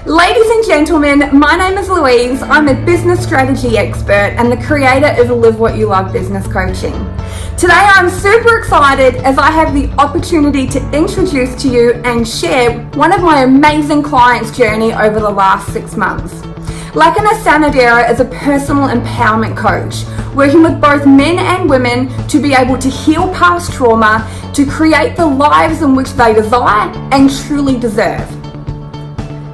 Ladies and gentlemen, my name is Louise. I'm a business strategy expert and the creator of Live What You Love Business Coaching. Today I'm super excited as I have the opportunity to introduce to you and share one of my amazing clients' journey over the last 6 months. Lakhana Senadheera is a personal empowerment coach, working with both men and women to be able to heal past trauma, to create the lives in which they desire and truly deserve.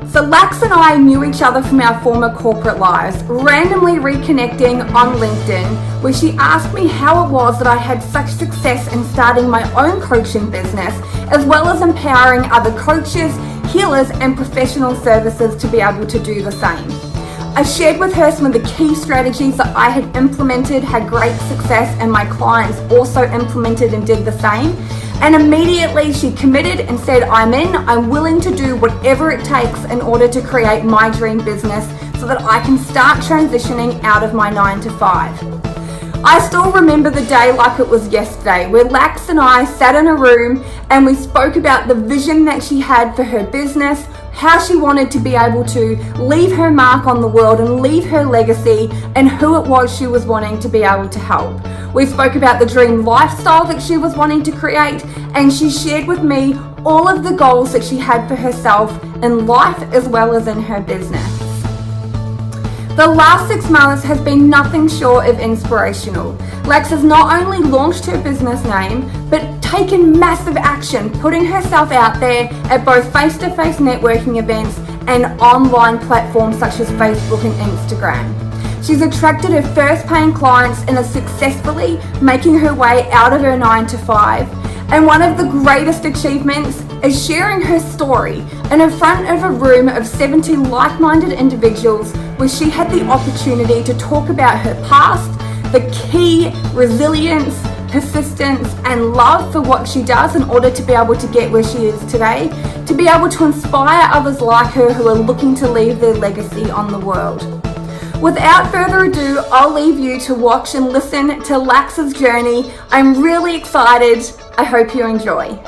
So Lax and I knew each other from our former corporate lives, randomly reconnecting on LinkedIn, where she asked me how it was that I had such success in starting my own coaching business, as well as empowering other coaches, healers and professional services to be able to do the same. I shared with her some of the key strategies that I had implemented, had great success, and my clients also implemented and did the same. And immediately she committed and said, I'm in, I'm willing to do whatever it takes in order to create my dream business so that I can start transitioning out of my 9 to 5. I still remember the day like it was yesterday, where Lax and I sat in a room and we spoke about the vision that she had for her business, how she wanted to be able to leave her mark on the world and leave her legacy, and who it was she was wanting to be able to help. We spoke about the dream lifestyle that she was wanting to create, and she shared with me all of the goals that she had for herself in life as well as in her business. The last 6 months has been nothing short of inspirational. Lax has not only launched her business name, but taken massive action, putting herself out there at both face-to-face networking events and online platforms such as Facebook and Instagram. She's attracted her first paying clients and is successfully making her way out of her 9 to 5. And one of the greatest achievements is sharing her story in front of a room of 70 like-minded individuals, where she had the opportunity to talk about her past, the key resilience, persistence and love for what she does in order to be able to get where she is today, to be able to inspire others like her who are looking to leave their legacy on the world. Without further ado, I'll leave you to watch and listen to Lax's journey. I'm really excited. I hope you enjoy.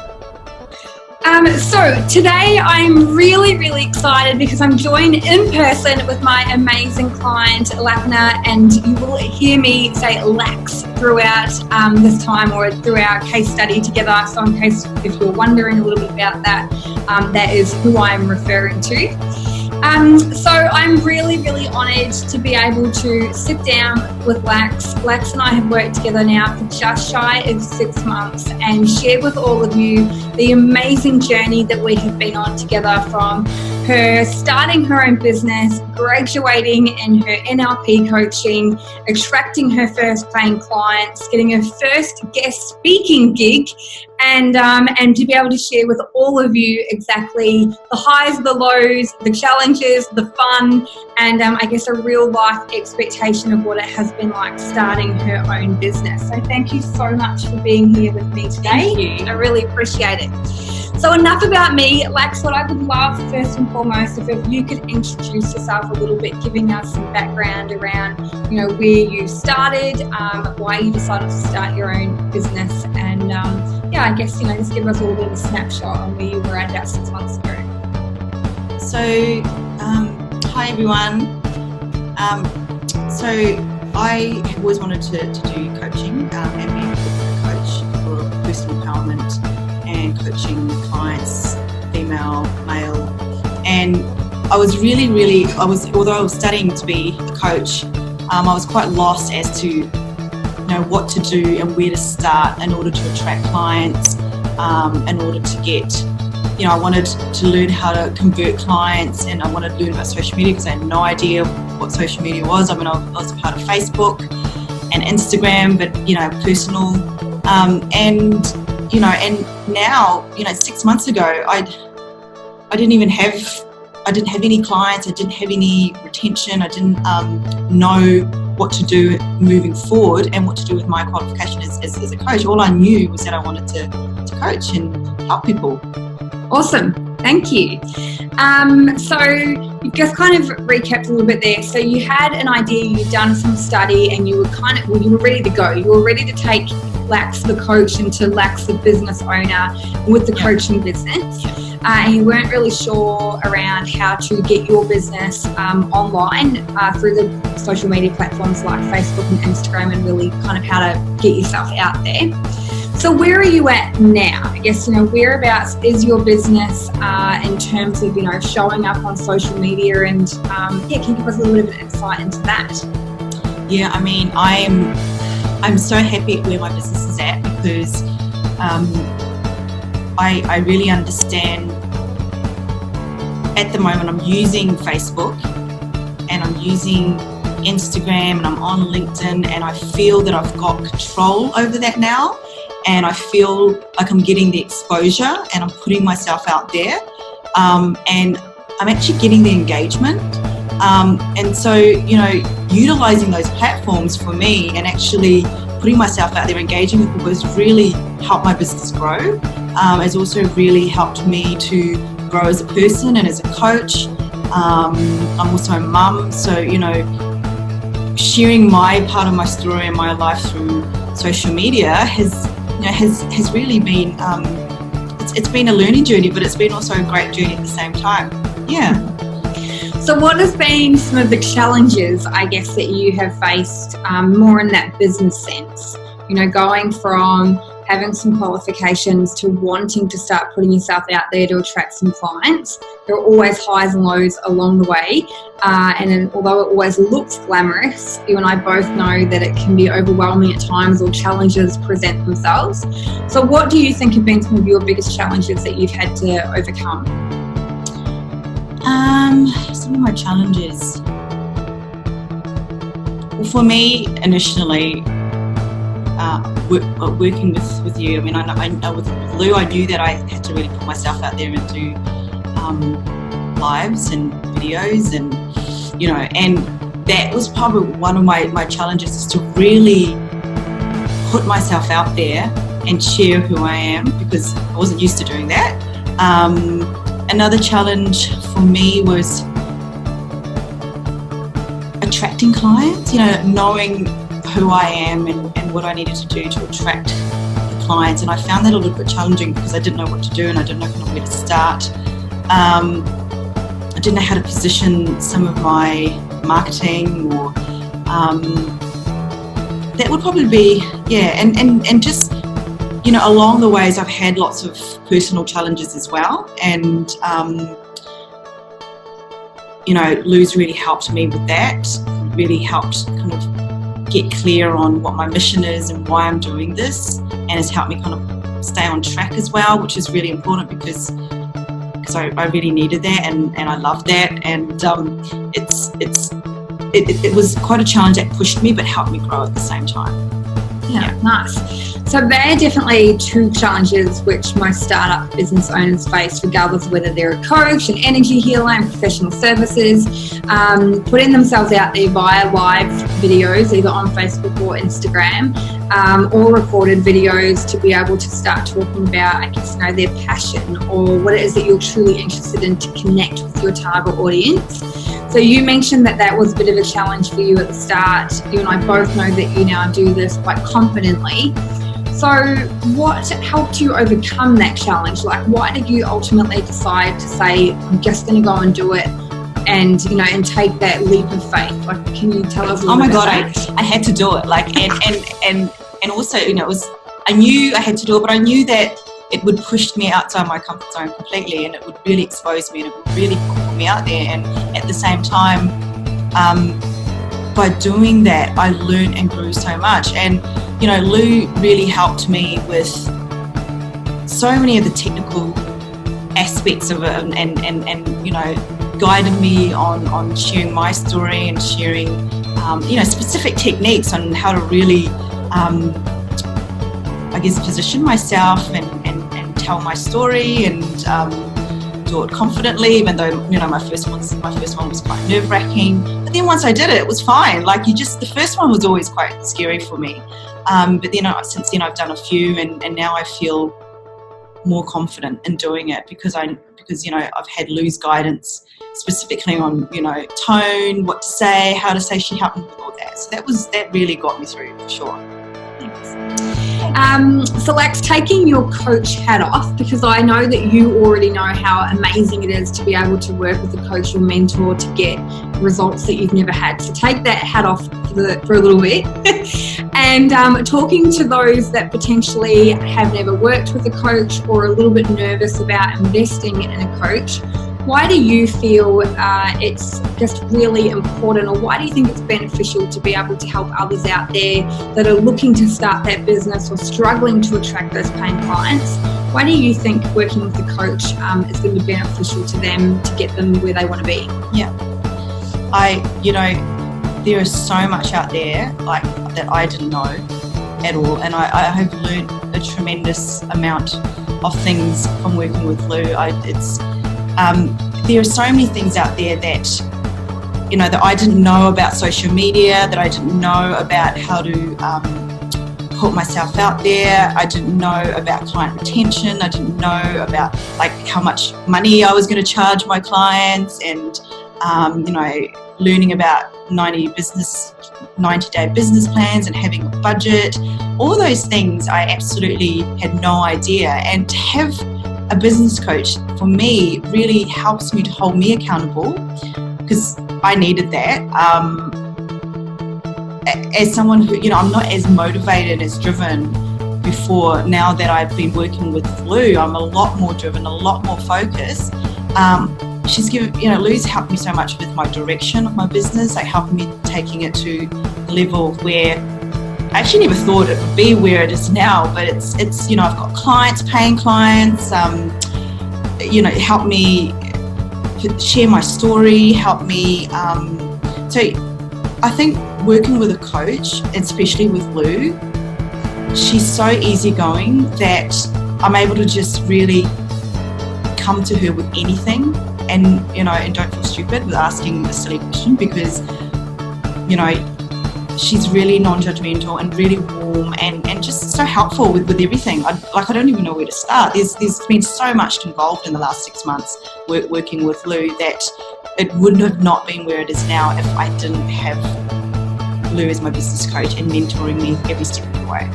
So today I'm really excited because I'm joined in person with my amazing client Lakhana, and you will hear me say Lax throughout this time, or through our case study together. So in case if you're wondering a little bit about that, that is who I'm referring to. So I'm really honoured to be able to sit down with Lax. Lax and I have worked together now for just shy of 6 months and share with all of you the amazing journey that we have been on together, from her starting her own business, graduating in her NLP coaching, attracting her first paying clients, getting her first guest speaking gig, and to be able to share with all of you exactly the highs, the lows, the challenges, the fun, and I guess a real life expectation of what it has been like starting her own business. So thank you so much for being here with me today. Thank you. I really appreciate it. So enough about me. Lax, what I would love first and foremost, if you could introduce yourself a little bit, giving us some background around, where you started, why you decided to start your own business, and I guess, just give us a little bit of a snapshot on where you were at about 6 months ago. So, hi everyone. So I have always wanted to do coaching and be a coach for personal empowerment and coaching clients, female, male. And I was although I was studying to be a coach, I was quite lost as to what to do and where to start in order to attract clients, in order to get, I wanted to learn how to convert clients, and I wanted to learn about social media because I had no idea what social media was. I mean, I was a part of Facebook and Instagram, but, personal, and now, 6 months ago, I didn't have any clients. I didn't have any retention. I didn't know what to do moving forward and what to do with my qualification as a coach. All I knew was that I wanted to coach and help people. Awesome. Thank you. So you've just kind of recapped a little bit there. So you had an idea, you'd done some study, and you were you were ready to go. You were ready to take Lax the coach into Lax the business owner with the coaching business. and you weren't really sure around how to get your business online through the social media platforms like Facebook and Instagram, and really kind of how to get yourself out there. So where are you at now? I guess, whereabouts is your business in terms of, showing up on social media, and can you give us a little bit of insight into that? Yeah, I mean, I'm so happy at where my business is at, because I really understand. At the moment, I'm using Facebook and I'm using Instagram and I'm on LinkedIn, and I feel that I've got control over that now, and I feel like I'm getting the exposure and I'm putting myself out there, and I'm actually getting the engagement. And so, utilising those platforms for me and actually putting myself out there, engaging with people, has really helped my business grow. Has also really helped me to grow as a person and as a coach. I'm also a mum, so, sharing my part of my story and my life through social media has really been, it's been a learning journey, but it's been also a great journey at the same time. Yeah. So what has been some of the challenges, I guess, that you have faced more in that business sense? Going from having some qualifications to wanting to start putting yourself out there to attract some clients. There are always highs and lows along the way. And then, although it always looks glamorous, you and I both know that it can be overwhelming at times, or challenges present themselves. So what do you think have been some of your biggest challenges that you've had to overcome? Some of my challenges. Well, for me, initially, working with you, I mean, I know with Lou, I knew that I had to really put myself out there and do lives and videos, and and that was probably one of my challenges, is to really put myself out there and share who I am, because I wasn't used to doing that. Another challenge for me was attracting clients, knowing who I am and what I needed to do to attract the clients. And I found that a little bit challenging, because I didn't know what to do and I didn't know kind of where to start. I didn't know how to position some of my marketing, or that would probably be, and just, along the ways I've had lots of personal challenges as well. And, Lou's really helped me with that, really helped kind of get clear on what my mission is and why I'm doing this, and has helped me kind of stay on track as well, which is really important, because I really needed that, and I love that. And it was quite a challenge that pushed me but helped me grow at the same time. Yeah, nice. So they're definitely two challenges which most startup business owners face, regardless of whether they're a coach, an energy healer, and professional services. Putting themselves out there via live videos, either on Facebook or Instagram, or recorded videos, to be able to start talking about, I guess, their passion, or what it is that you're truly interested in, to connect with your target audience. So you mentioned that was a bit of a challenge for you at the start. You and I both know that you now do this quite confidently. So what helped you overcome that challenge? Like, why did you ultimately decide to say, I'm just going to go and do it, and and take that leap of faith? Like, can you tell us a little bit about that? I had to do it. Like, and also, it was, I knew I had to do it, but I knew that it would push me outside my comfort zone completely, and it would really expose me, and it would really put me out there. And at the same time, by doing that, I learned and grew so much. And Lou really helped me with so many of the technical aspects of it, and guided me on sharing my story, and sharing specific techniques on how to really position myself and tell my story, and do it confidently, even though my first one was quite nerve-wracking. But then once I did it, it was fine. Like, the first one was always quite scary for me. But then since then I've done a few, and now I feel more confident in doing it, because I've had Lou's guidance specifically on tone, what to say, how to say. She helped me with all that. So that really got me through, for sure. Thanks. So Lex, taking your coach hat off, because I know that you already know how amazing it is to be able to work with a coach or mentor to get results that you've never had. So take that hat off for a little bit. And talking to those that potentially have never worked with a coach or are a little bit nervous about investing in a coach, why do you feel it's just really important, or why do you think it's beneficial to be able to help others out there that are looking to start that business or struggling to attract those paying clients? Why do you think working with a coach is going to be beneficial to them to get them where they want to be? Yeah, there is so much out there like that I didn't know at all, and I have learned a tremendous amount of things from working with Lou. There are so many things out there that that I didn't know about social media, that I didn't know about how to put myself out there. I didn't know about client retention. I didn't know about like how much money I was going to charge my clients, and learning about 90-day business plans and having a budget. All those things I absolutely had no idea. And to have a business coach, for me, really helps me to hold me accountable, because I needed that. As someone who, I'm not as motivated, as driven before. Now that I've been working with Lou, I'm a lot more driven, a lot more focused. She's given, Lou's helped me so much with my direction of my business, like helping me taking it to the level where I actually never thought it would be where it is now, but it's I've got clients, paying clients, help me share my story, help me. So I think working with a coach, especially with Lou, she's so easygoing that I'm able to just really come to her with anything, and don't feel stupid with asking a silly question, because she's really non-judgmental and really warm and just so helpful with everything. I don't even know where to start. There's been so much involved in the last 6 months working with Lou that it would have not been where it is now if I didn't have Lou as my business coach and mentoring me every step of the way.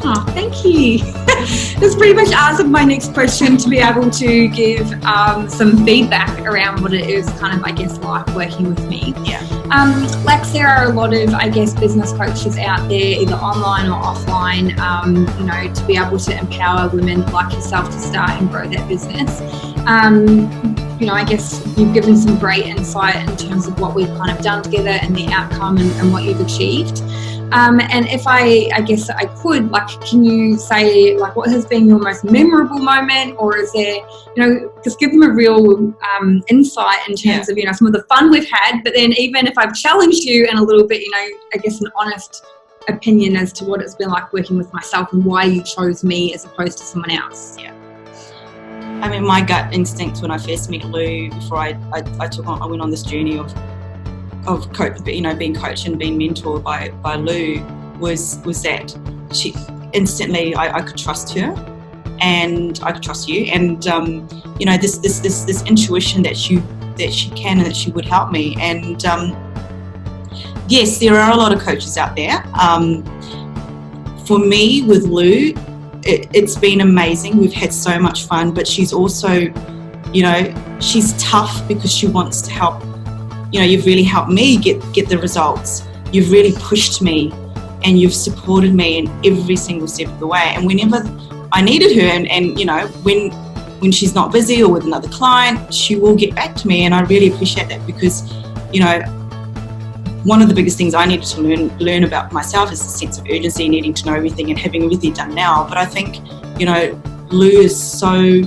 Oh, thank you. This pretty much answered my next question, to be able to give some feedback around what it is kind of, like working with me. Yeah. Lex, there are a lot of, business coaches out there, either online or offline, to be able to empower women like yourself to start and grow their business. You've given some great insight in terms of what we've kind of done together and the outcome and what you've achieved. And if I could, can you say, what has been your most memorable moment, or is there, just give them a real insight in terms of, some of the fun we've had, but then even if I've challenged you in a little bit, an honest opinion as to what it's been like working with myself and why you chose me as opposed to someone else. Yeah. I mean, my gut instinct when I first met Lou, before I went on this journey of being coached and being mentored by Lou, was that she instantly I could trust her, and I could trust you, and this intuition that she can and that she would help me. And yes, there are a lot of coaches out there. For me, with Lou, it's been amazing. We've had so much fun, but she's also, she's tough because she wants to help. You've really helped me get the results. You've really pushed me, and you've supported me in every single step of the way. And whenever I needed her, and when she's not busy or with another client, she will get back to me, and I really appreciate that, because one of the biggest things I needed to learn about myself is the sense of urgency, needing to know everything and having everything done now. But I think Lou is so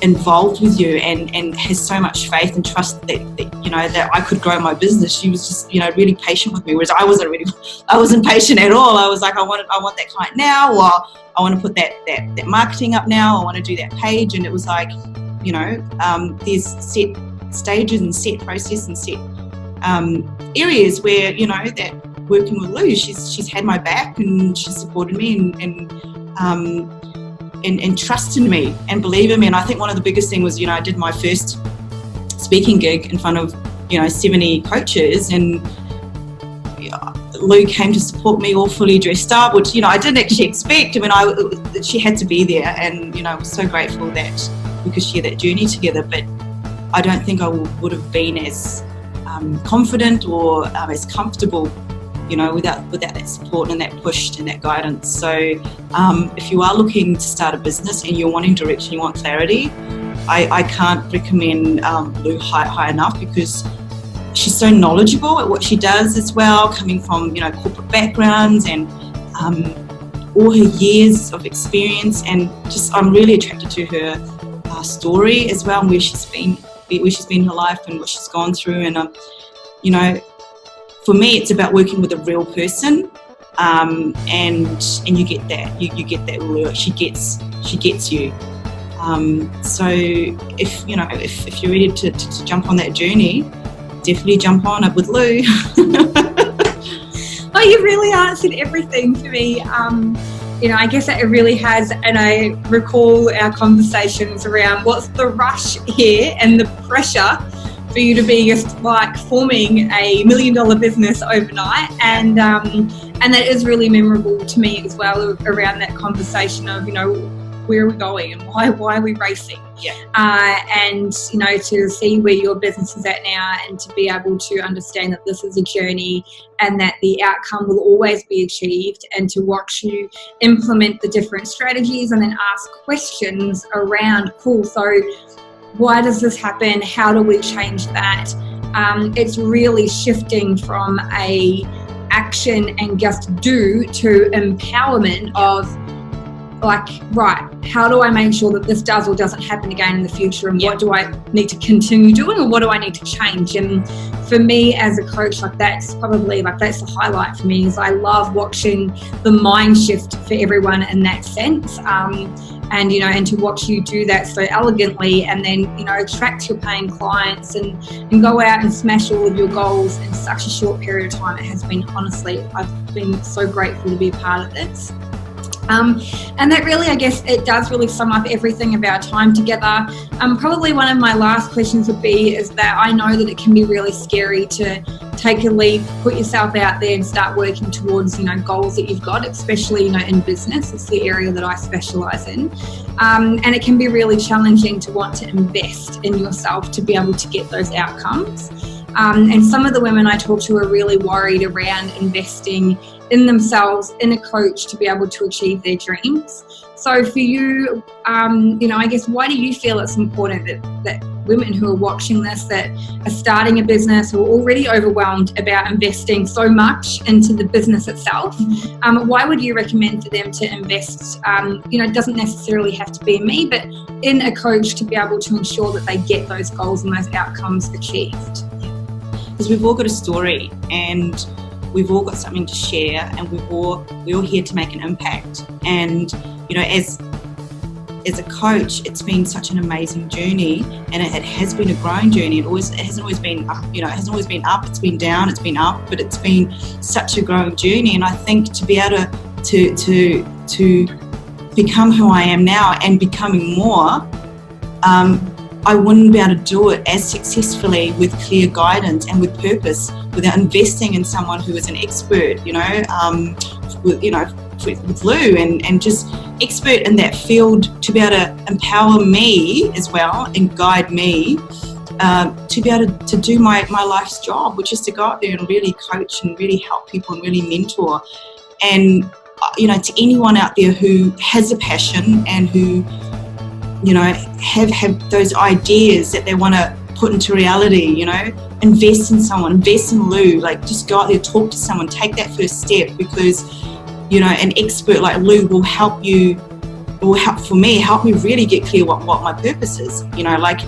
involved with you and has so much faith and trust that I could grow my business. She was just really patient with me, whereas I wasn't patient at all. I was like, I want that client now, or I want to put that marketing up now, I want to do that page. And it was like, there's set stages and set process and set areas where that working with Lou, she's had my back, and she's supported me and trusted me and believed in me. And I think one of the biggest things was, I did my first speaking gig in front of 70 coaches, and Lou came to support me all fully dressed up, which, you know, I didn't actually expect. I mean, she had to be there, and, you know, I was so grateful that we could share that journey together. But I don't think I would have been as confident or as comfortable, you know, without that support and that push and that guidance. So if you are looking to start a business and you're wanting direction, you want clarity, I can't recommend Lou high enough, because she's so knowledgeable at what she does as well, coming from, you know, corporate backgrounds and all her years of experience. And just, I'm really attracted to her story as well, and where she's been in her life and what she's gone through. And you know, for me, it's about working with a real person, and you get that. You get that. Lou. She gets you. So if you're ready to jump on that journey, definitely jump on it with Lou. Oh, you really answered everything for me. You know, I guess it really has, and I recall our conversations around what's the rush here and the pressure for you to be just like forming a $1 million business overnight, and that is really memorable to me as well, around that conversation of, you know, where are we going and why are we racing? Yeah. And, you know, to see where your business is at now, and to be able to understand that this is a journey and that the outcome will always be achieved, and to watch you implement the different strategies and then ask questions around, cool, so why does this happen? How do we change that? It's really shifting from a action and just do to empowerment of, like, right, how do I make sure that this does or doesn't happen again in the future, and what do I need to continue doing, or what do I need to change? And for me as a coach, like, that's probably, like, that's the highlight for me, is I love watching the mind shift for everyone in that sense, and, you know, and to watch you do that so elegantly, and then, you know, attract your paying clients and go out and smash all of your goals in such a short period of time. It has been, honestly, I've been so grateful to be a part of this. And that really, I guess, it does really sum up everything of our time together. Probably one of my last questions would be, is that I know that it can be really scary to take a leap, put yourself out there and start working towards, you know, goals that you've got, especially, you know, in business. It's the area that I specialise in. And it can be really challenging to want to invest in yourself to be able to get those outcomes. And some of the women I talk to are really worried around investing in themselves, in a coach, to be able to achieve their dreams. So for you, you know, I guess, why do you feel it's important that women who are watching this, that are starting a business, who are already overwhelmed about investing so much into the business itself, why would you recommend for them to invest, you know, it doesn't necessarily have to be in me, but in a coach, to be able to ensure that they get those goals and those outcomes achieved? Because we've all got a story, and we've all got something to share, and we're all here to make an impact. And, you know, as a coach, it's been such an amazing journey, and it has been a growing journey. It hasn't always been up, you know, it hasn't always been up. It's been down, it's been up, but it's been such a growing journey. And I think to be able to become who I am now, and becoming more, I wouldn't be able to do it as successfully with clear guidance and with purpose without investing in someone who is an expert, you know, with Lou, and just expert in that field, to be able to empower me as well and guide me to be able to do my life's job, which is to go out there and really coach and really help people and really mentor. And, you know, to anyone out there who has a passion and who, you know, have those ideas that they want to put into reality, you know, invest in someone, invest in Lou. Like, just go out there, talk to someone, take that first step, because, you know, an expert like Lou will help you, help me really get clear what my purpose is. You know, like,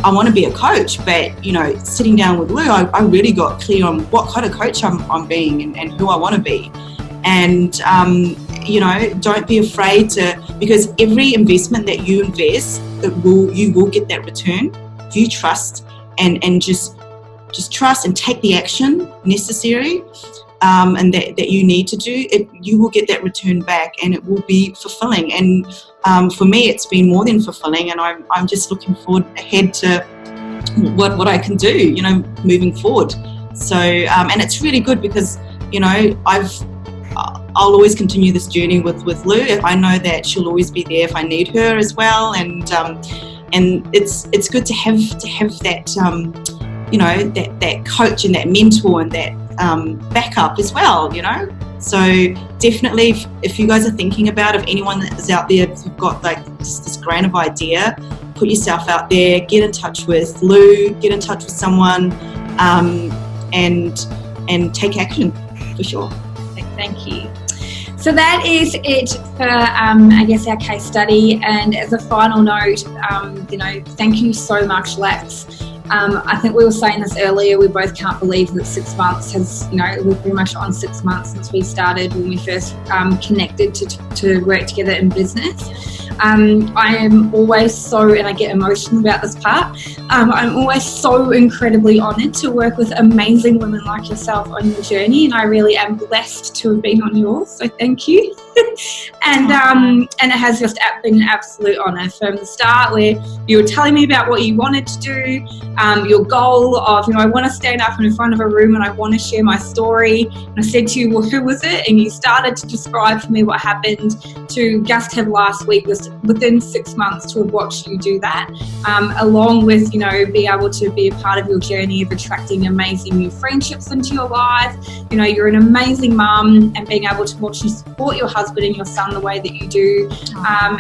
I want to be a coach, but, you know, sitting down with Lou, I really got clear on what kind of coach I'm being, and who I want to be. And, you know, don't be afraid to, because every investment that you invest, you will get that return. If you trust and just trust and take the action necessary, and that you need to do it, you will get that return back, and it will be fulfilling. And for me, it's been more than fulfilling, and I'm just looking forward ahead to what I can do, you know, moving forward. So, and it's really good because, you know, I'll always continue this journey with Lou. If I know that she'll always be there if I need her as well, and it's good to have that you know, that coach and that mentor and that backup as well, you know. So definitely, if you guys are thinking about, if anyone that is out there, if you've got like just this grain of idea, put yourself out there, get in touch with Lou, get in touch with someone, and take action for sure. Thank you. So that is it for, I guess, our case study. And as a final note, you know, thank you so much, Lex. I think we were saying this earlier, we both can't believe that 6 months has, you know, we're pretty much on 6 months since we started, when we first connected to work together in business. I am always so, and I get emotional about this part, I'm always so incredibly honoured to work with amazing women like yourself on your journey, and I really am blessed to have been on yours, so thank you. and it has just been an absolute honour from the start, where you were telling me about what you wanted to do, your goal of, you know, I want to stand up in front of a room and I want to share my story, and I said to you, well, who was it? And you started to describe for me what happened, to just have last week, within 6 months, to have watched you do that, along with, you know, be able to be a part of your journey of attracting amazing new friendships into your life. You know, you're an amazing mum, and being able to watch you support your husband and your son the way that you do,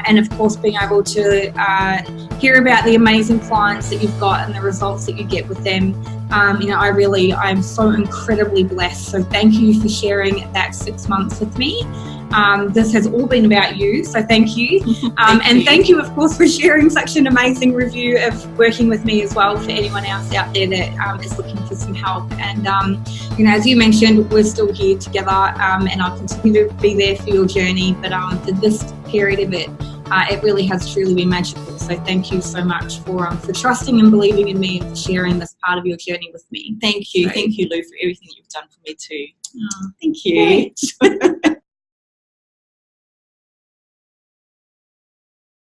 and of course being able to hear about the amazing clients that you've got and the results that you get with them. You know, I'm so incredibly blessed, so thank you for sharing that 6 months with me. This has all been about you, so thank you. Thank you, of course, for sharing such an amazing review of working with me as well, for anyone else out there that is looking for some help. And you know, as you mentioned, we're still here together, and I'll continue to be there for your journey. But for this period of it, it really has truly been magical. So thank you so much for trusting and believing in me, and for sharing this part of your journey with me. Thank you, Lou, for everything that you've done for me too. Thank you.